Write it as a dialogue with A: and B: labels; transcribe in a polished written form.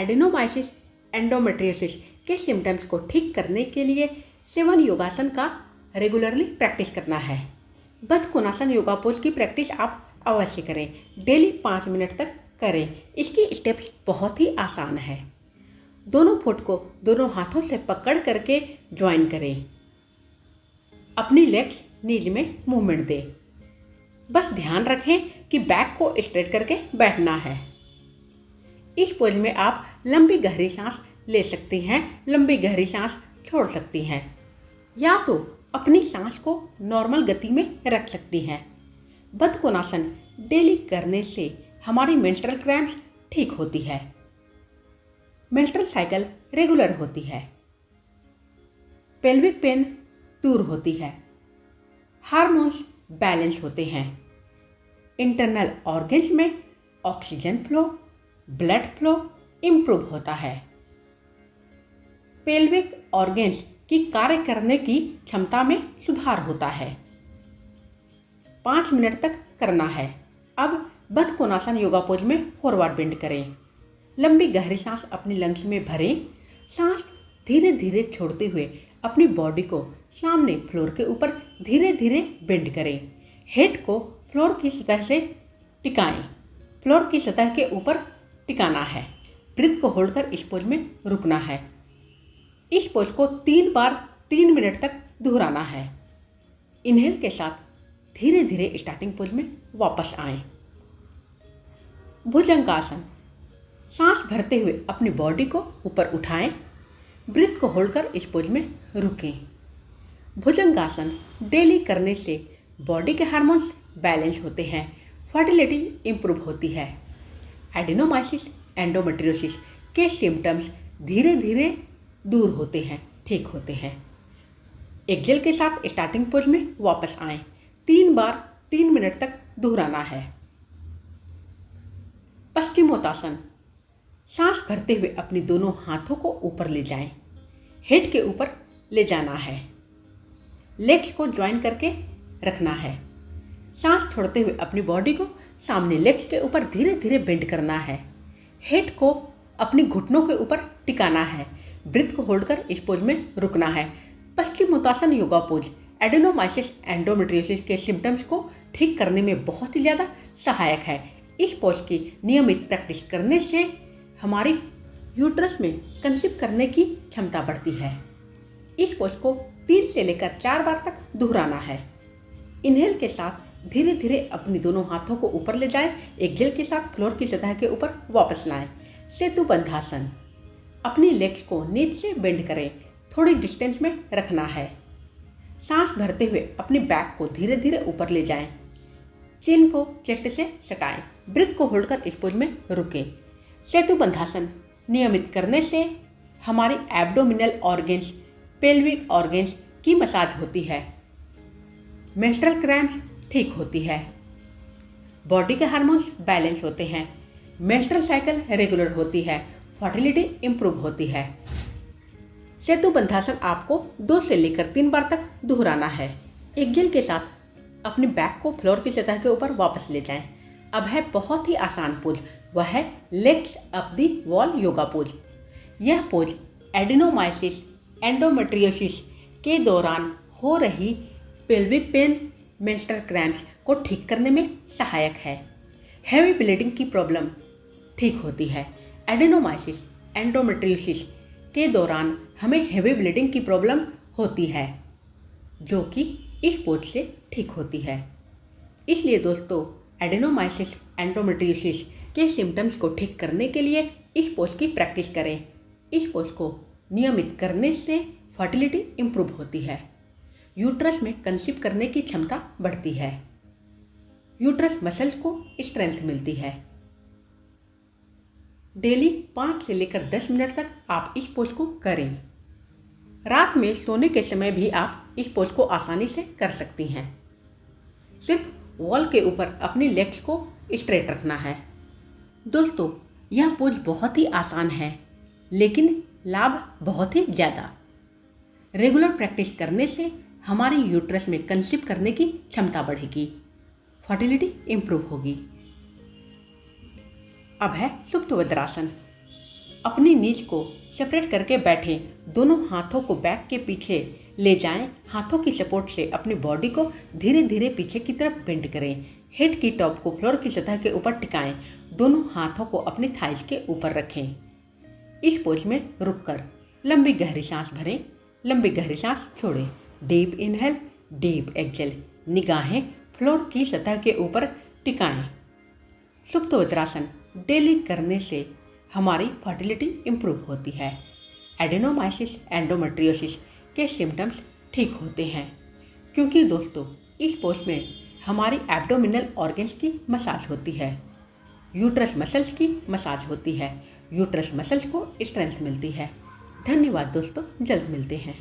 A: एडेनोमाइसिस endometriosis के symptoms को ठीक करने के लिए 7 योगासन का रेगुलरली प्रैक्टिस करना है। बदकोनासन योगा पोज की प्रैक्टिस आप अवश्य करें, डेली 5 मिनट तक करें। इसकी स्टेप्स बहुत ही आसान है। दोनों फुट को दोनों हाथों से पकड़ करके ज्वाइन करें। अपनी लेग्स नीज में मूवमेंट दें। बस ध्यान रखें कि बैक को स्ट्रेट करके बैठना है। इस पोज में आप लंबी गहरी सांस ले सकती हैं, लंबी गहरी सांस छोड़ सकती हैं, या तो अपनी सांस को नॉर्मल गति में रख सकती हैं। बदकोनासन डेली करने से हमारी मेंस्ट्रुअल क्रैम्प्स ठीक होती है, मेंस्ट्रुअल साइकिल रेगुलर होती है, पेल्विक पेन दूर होती है, हार्मोन्स बैलेंस होते हैं, इंटरनल ऑर्गन्स में oxygen flow, blood flow improve होता है, पेल्विक ऑर्गन्स की कार्य करने की क्षमता में सुधार होता है। 5 मिनट तक करना है। अब बदकोनासन योगा पोज में फॉरवर्ड बेंड करें। लंबी गहरी सांस अपनी लंग्स में भरें। सांस धीरे धीरे छोड़ते हुए अपनी बॉडी को सामने फ्लोर के ऊपर धीरे धीरे बेंड करें। हेड को फ्लोर की सतह से टिकाएं। फ्लोर की सतह के ऊपर टिकाना है। ब्रीथ को होल्ड कर इस पोज में रुकना है। इस पोज को 3 बार 3 मिनट तक दोहराना है। इनहेल के साथ धीरे धीरे स्टार्टिंग पोज में वापस आएं। भुजंगासन। सांस भरते हुए अपनी बॉडी को ऊपर उठाएं। ब्रीथ को होल्ड कर इस पोज में रुकें। भुजंगासन डेली करने से बॉडी के हार्मोन्स बैलेंस होते हैं, फर्टिलिटी इंप्रूव होती है, एडेनोमाइसिस एंडोमेट्रियोसिस के सिम्टम्स धीरे धीरे दूर होते हैं, ठीक होते हैं। एक्सेल के साथ स्टार्टिंग पोज में वापस आएं। 3 बार 3 मिनट तक दोहराना है। पश्चिमोत्तासन। सांस भरते हुए अपनी दोनों हाथों को ऊपर ले जाएं। हेड के ऊपर ले जाना है। लेग्स को ज्वाइन करके रखना है। सांस छोड़ते हुए अपनी बॉडी को सामने लेग्स के ऊपर धीरे धीरे बेंड करना है। हेड को अपनी घुटनों के ऊपर टिकाना है। ब्रीथ को होल्ड कर इस पोज में रुकना है। पश्चिमोत्तासन योगा पोज एडेनोमाइसिस एंडोमेट्रियोसिस के सिम्टम्स को ठीक करने में बहुत ही ज़्यादा सहायक है। इस पोज की नियमित प्रैक्टिस करने से हमारी यूट्रस में कंसीव करने की क्षमता बढ़ती है। इस पोज को 3 से लेकर 4 बार तक दोहराना है। इनहेल के साथ धीरे धीरे अपनी दोनों हाथों को ऊपर ले जाएं। एक्सेल के साथ फ्लोर की सतह के ऊपर वापस लाएं। सेतुबंधासन। अपनी लेग्स को नीचे से बेंड करें, थोड़ी डिस्टेंस में रखना है। सांस भरते हुए अपनी बैक को धीरे धीरे ऊपर ले जाएं। चिन को चेस्ट से सटाएं। ब्रीथ को होल्ड कर इस पोज में रुकें। सेतुबंधासन नियमित करने से हमारी एब्डोमिनल ऑर्गन्स, पेल्विक ऑर्गन्स की मसाज होती है, मेंस्ट्रुअल क्रैम्प्स ठीक होती है, बॉडी के हार्मोन्स बैलेंस होते हैं, मेंस्ट्रुअल साइकिल रेगुलर होती है, फर्टिलिटी इंप्रूव होती है। सेतुबंधासन आपको 2 से लेकर 3 बार तक दोहराना है। एक्सेल के साथ अपनी बैक को फ्लोर की सतह के ऊपर वापस ले जाएं। अब है बहुत ही आसान पोज, वह है legs up the wall yoga pose. यह पोज एडेनोमाइसिस एंडोमेट्रियोसिस के दौरान हो रही पेल्विक पेन, मेंस्ट्रुअल क्रैम्प्स को ठीक करने में सहायक है। हेवी ब्लीडिंग की प्रॉब्लम ठीक होती है। एडेनोमाइसिस एंडोमेट्रियोसिस के दौरान हमें हेवी ब्लीडिंग की प्रॉब्लम होती है, जो कि इस पोज से ठीक होती है। इसलिए दोस्तों, एडेनोमाइसिस एंडोमेट्रियोसिस के सिम्टम्स को ठीक करने के लिए इस पोज की प्रैक्टिस करें। इस पोज को नियमित करने से फर्टिलिटी इंप्रूव होती है, यूट्रस में कंसीव करने की क्षमता बढ़ती है, यूट्रस मसल्स को स्ट्रेंथ मिलती है। डेली 5 से लेकर 10 मिनट तक आप इस पोज को करें। रात में सोने के समय भी आप इस पोज को आसानी से कर सकती हैं। सिर्फ वॉल के ऊपर अपनी लेग्स को स्ट्रेट रखना है। दोस्तों, यह पोज बहुत ही आसान है, लेकिन लाभ बहुत ही ज़्यादा। रेगुलर प्रैक्टिस करने से हमारी यूट्रस में कंसीव करने की क्षमता बढ़ेगी, फर्टिलिटी इंप्रूव होगी। अब है सुप्त वज्रासन। अपनी नीज को सेपरेट करके बैठें। दोनों हाथों को बैक के पीछे ले जाएं। हाथों की सपोर्ट से अपनी बॉडी को धीरे धीरे पीछे की तरफ बेंड करें। हेड की टॉप को फ्लोर की सतह के ऊपर टिकाएं। दोनों हाथों को अपनी थाइज के ऊपर रखें। इस पोज में रुककर लंबी गहरी सांस भरें, लंबी गहरी सांस छोड़ें। Deep inhale, deep exhale. निगाहें फ्लोर की सतह के ऊपर टिकाएं। सुप्त वज्रासन डेली करने से हमारी फर्टिलिटी इम्प्रूव होती है। एडेनोमाइसिस, एंडोमेट्रियोसिस के सिम्टम्स ठीक होते हैं, क्योंकि दोस्तों इस पोज में हमारी एब्डोमिनल ऑर्गन्स की मसाज होती है, यूट्रस मसल्स की मसाज होती है। यूट्रस मसल्स को स्ट्रेंथ मिलती है। धन्यवाद दोस्तों, जल्द मिलते हैं।